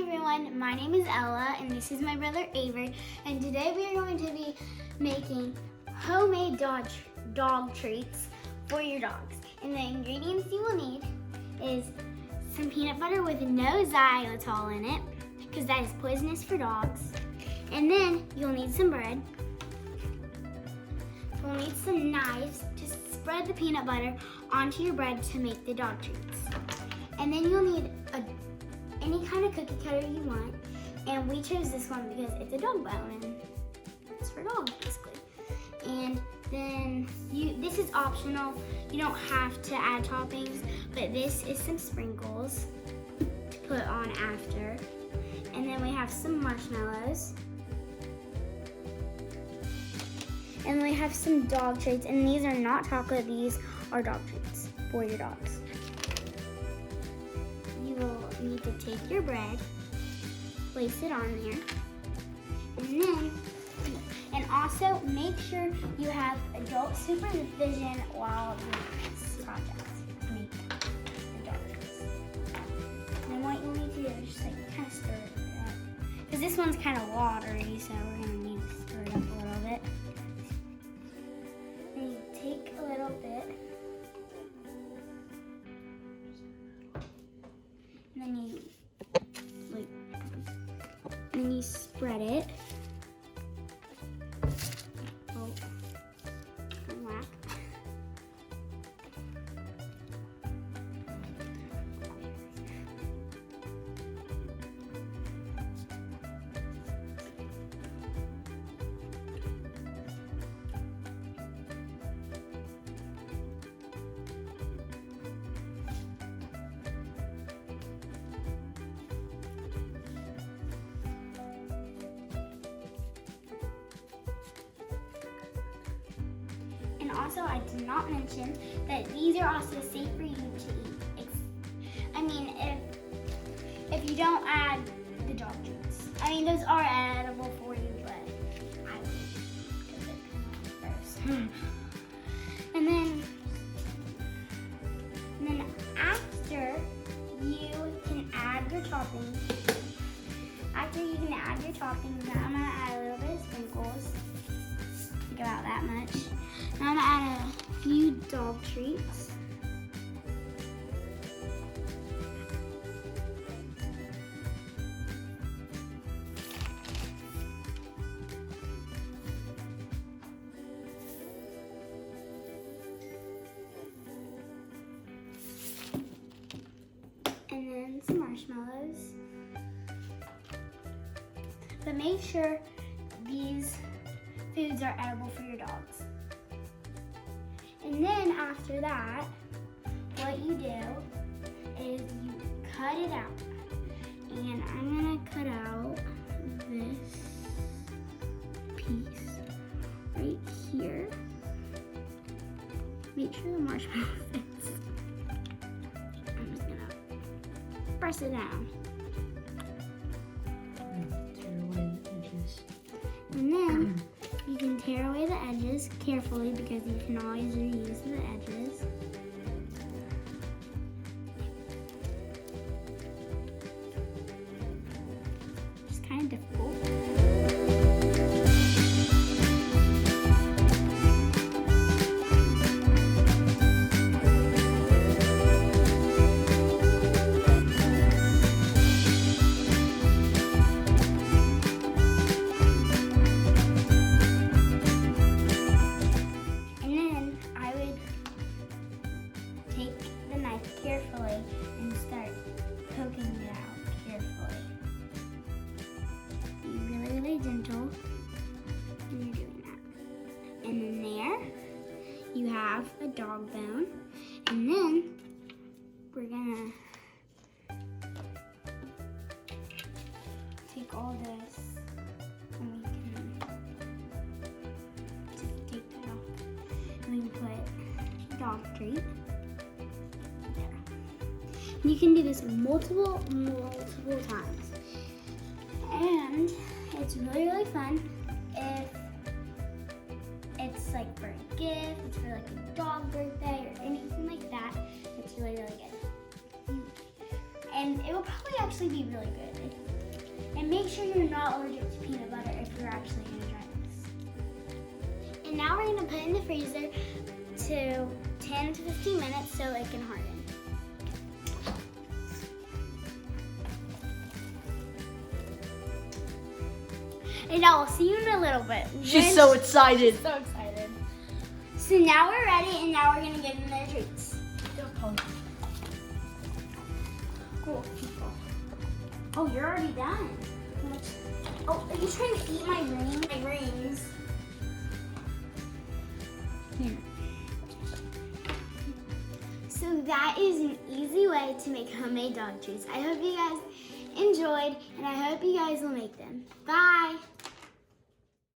everyone, my name is Ella and this is my brother Avery, and today we are going to be making homemade dog treats for your dogs. And the ingredients you will need is some peanut butter with no xylitol in it, because that is poisonous for dogs. And then you'll need some bread. You'll need some knives to spread the peanut butter onto your bread to make the dog treats. And then you'll need any kind of cookie cutter you want, and we chose this one because it's a dog bone and it's for dogs basically. And then this is optional, you don't have to add toppings, but this is some sprinkles to put on after. And then we have some marshmallows, and we have some dog treats, and these are not chocolate, these are dog treats for your dogs. You will need to take your bread, place it on there, and also make sure you have adult supervision while doing this project to make the dog treats. And then what you'll need to do is just kind of stir it up, because this one's kind of watery, so we're going to need to stir it up a little bit. Then you take a little bit, and then you spread it. Oh, whack. And also, I did not mention that these are also safe for you to eat. I mean, if you don't add the dog treats. I mean, those are edible for you, but I wouldn't, because they're kind of gross. And then after you can add your toppings. After you can add your toppings, now I'm gonna add a little bit of sprinkles. Think about that much. Now I'm gonna add a few dog treats. And then some marshmallows. But make sure these foods are edible for your dogs. And then after that, what you do is you cut it out. And I'm gonna cut out this piece right here. Make sure the marshmallow fits. I'm just gonna press it down. Tear away the edges. And then you can tear away the edges carefully, because you can always reuse the edges. It's kind of difficult. Carefully and start poking it out carefully. Be really, really gentle when you're doing that. And then there you have a dog bone. And then we're gonna take all this and we can just take that off. And we can put dog treat. You can do this multiple times. And it's really, really fun if it's like for a gift, it's for like a dog birthday or anything like that. It's really, really good. And it will probably actually be really good. And make sure you're not allergic to peanut butter if you're actually going to try this. And now we're going to put it in the freezer to 10 to 15 minutes so it can harden. And I will see you in a little bit. She's so excited. So excited. So now we're ready, and now we're going to give them their treats. Cool. Oh, you're already done. Oh, are you trying to eat my ring? My rings. Here. So that is an easy way to make homemade dog treats. I hope you guys enjoyed, and I hope you guys will make them. Bye.